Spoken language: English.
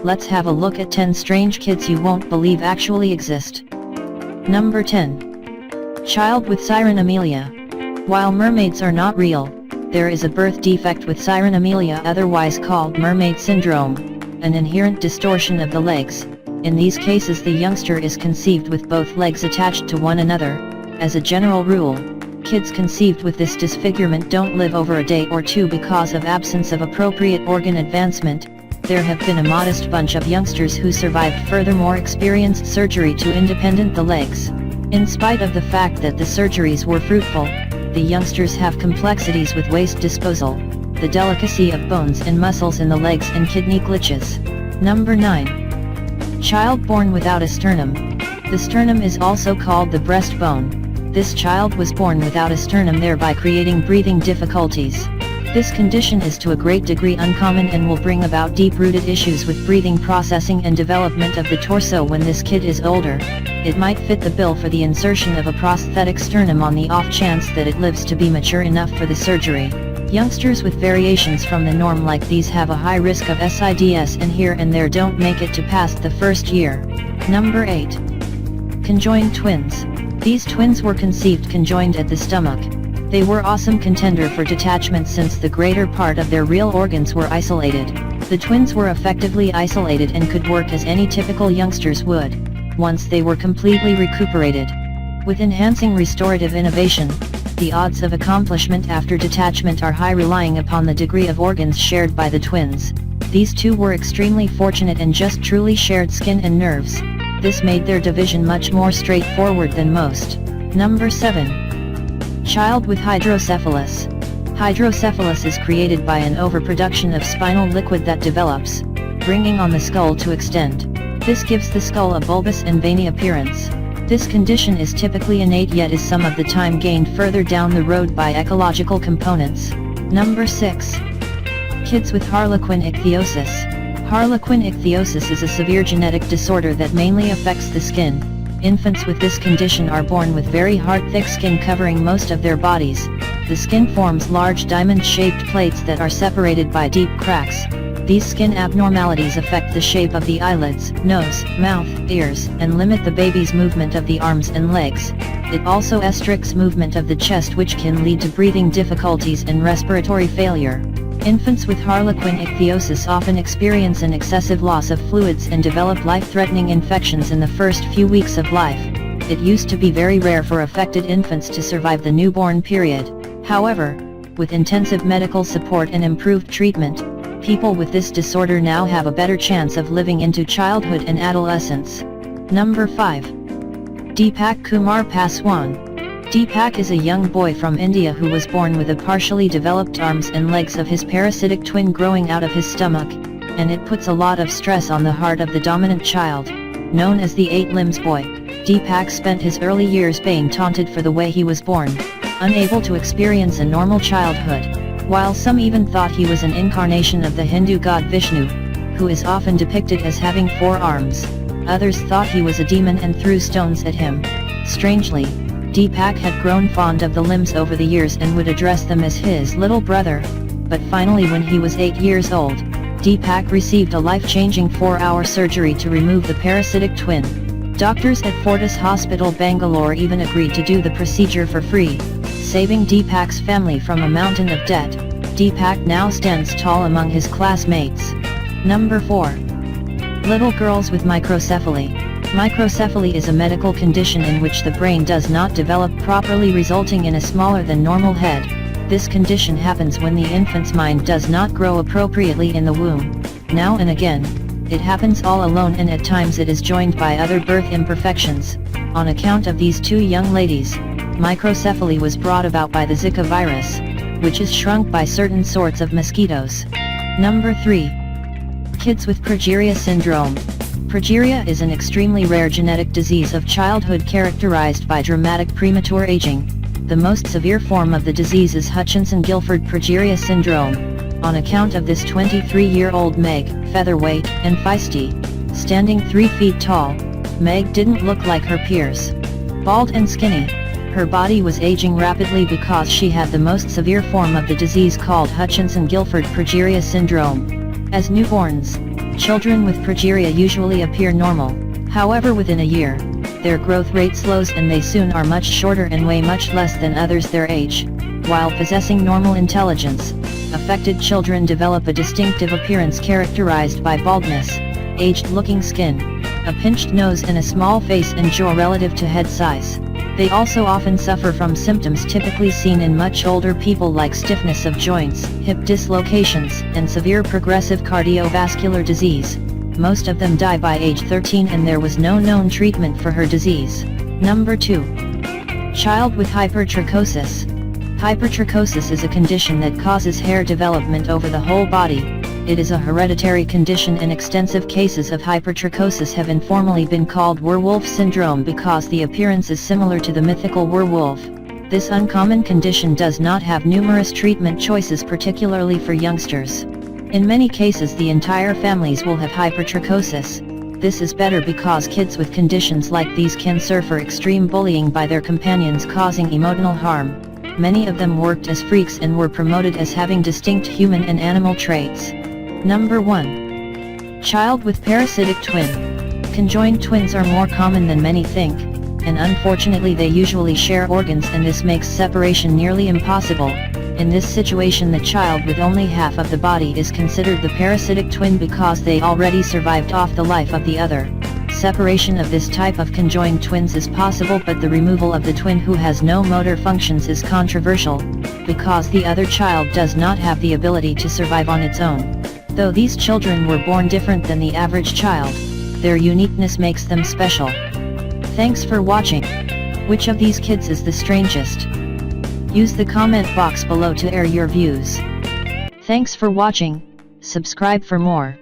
let's have a look at 10 strange kids you won't believe actually exist. Number 10. Child with Siren Amelia. While mermaids are not real, there is a birth defect with Siren Amelia, otherwise called mermaid syndrome, an inherent distortion of the legs. In these cases the youngster is conceived with both legs attached to one another. As a general rule, kids conceived with this disfigurement don't live over a day or two because of absence of appropriate organ advancement. There have been a modest bunch of youngsters who survived, furthermore experienced surgery to independent the legs. In spite of the fact that the surgeries were fruitful, the youngsters have complexities with waste disposal, the delicacy of bones and muscles in the legs, and kidney glitches. Number 9. Child born without a sternum. The sternum is also called the breastbone. This child was born without a sternum, thereby creating breathing difficulties. This condition is to a great degree uncommon and will bring about deep-rooted issues with breathing, processing and development of the torso when this kid is older. It might fit the bill for the insertion of a prosthetic sternum on the off chance that it lives to be mature enough for the surgery. Youngsters with variations from the norm like these have a high risk of SIDS and here and there don't make it to past the first year. Number 8. Conjoined twins. These twins were conceived conjoined at the stomach. They were awesome contender for detachment since the greater part of their real organs were isolated. The twins were effectively isolated and could work as any typical youngsters would, once they were completely recuperated. With enhancing restorative innovation, the odds of accomplishment after detachment are high, relying upon the degree of organs shared by the twins. These two were extremely fortunate and just truly shared skin and nerves. This made their division much more straightforward than most. Number 7. Child with hydrocephalus. Hydrocephalus is created by an overproduction of spinal liquid that develops, bringing on the skull to extend. This gives the skull a bulbous and veiny appearance. This condition is typically innate, yet is some of the time gained further down the road by ecological components. Number 6. Kids with harlequin ichthyosis. Harlequin ichthyosis is a severe genetic disorder that mainly affects the skin. Infants with this condition are born with very hard, thick skin covering most of their bodies. The skin forms large diamond-shaped plates that are separated by deep cracks. These skin abnormalities affect the shape of the eyelids, nose, mouth, ears, and limit the baby's movement of the arms and legs. It also restricts movement of the chest, which can lead to breathing difficulties and respiratory failure. Infants with harlequin ichthyosis often experience an excessive loss of fluids and develop life-threatening infections in the first few weeks of life. It used to be very rare for affected infants to survive the newborn period. However, with intensive medical support and improved treatment, people with this disorder now have a better chance of living into childhood and adolescence. Number 5. Deepak Kumar Paswan. Deepak is a young boy from India who was born with a partially developed arms and legs of his parasitic twin growing out of his stomach, and it puts a lot of stress on the heart of the dominant child. Known as the 8 limbs boy, Deepak spent his early years being taunted for the way he was born, unable to experience a normal childhood. While some even thought he was an incarnation of the Hindu god Vishnu, who is often depicted as having 4 arms, others thought he was a demon and threw stones at him. Strangely, Deepak had grown fond of the limbs over the years and would address them as his little brother, but finally when he was 8 years old, Deepak received a life-changing 4-hour surgery to remove the parasitic twin. Doctors at Fortis Hospital, Bangalore even agreed to do the procedure for free, saving Deepak's family from a mountain of debt. Deepak now stands tall among his classmates. Number 4. Little girls with microcephaly. Microcephaly is a medical condition in which the brain does not develop properly, resulting in a smaller than normal head. This condition happens when the infant's mind does not grow appropriately in the womb. Now and again, it happens all alone, and at times it is joined by other birth imperfections. On account of these 2 young ladies, microcephaly was brought about by the Zika virus, which is shrunk by certain sorts of mosquitoes. Number 3. Kids with progeria syndrome. Progeria is an extremely rare genetic disease of childhood characterized by dramatic premature aging. The most severe form of the disease is Hutchinson-Gilford progeria syndrome. On account of this, 23-year-old Meg, featherweight and feisty, standing 3 feet tall, Meg didn't look like her peers. Bald and skinny, her body was aging rapidly because she had the most severe form of the disease called Hutchinson-Gilford progeria syndrome. As newborns, Children with progeria usually appear normal, however within a year, their growth rate slows and they soon are much shorter and weigh much less than others their age. While possessing normal intelligence, affected children develop a distinctive appearance characterized by baldness, aged-looking skin, a pinched nose and a small face and jaw relative to head size. They also often suffer from symptoms typically seen in much older people like stiffness of joints, hip dislocations, and severe progressive cardiovascular disease. Most of them die by age 13 and there was no known treatment for her disease. Number 2. Child with hypertrichosis. Hypertrichosis is a condition that causes hair development over the whole body. It is a hereditary condition and extensive cases of hypertrichosis have informally been called werewolf syndrome because the appearance is similar to the mythical werewolf. This uncommon condition does not have numerous treatment choices, particularly for youngsters. In many cases the entire families will have hypertrichosis. This is better because kids with conditions like these can suffer extreme bullying by their companions, causing emotional harm. Many of them worked as freaks and were promoted as having distinct human and animal traits. Number 1. Child with parasitic twin. Conjoined twins are more common than many think, and unfortunately they usually share organs and this makes separation nearly impossible. In this situation the child with only half of the body is considered the parasitic twin because they already survived off the life of the other. Separation of this type of conjoined twins is possible, but the removal of the twin who has no motor functions is controversial, because the other child does not have the ability to survive on its own. Though these children were born different than the average child, their uniqueness makes them special. Thanks for watching. Which of these kids is the strangest? Use the comment box below to air your views. Thanks for watching, subscribe for more.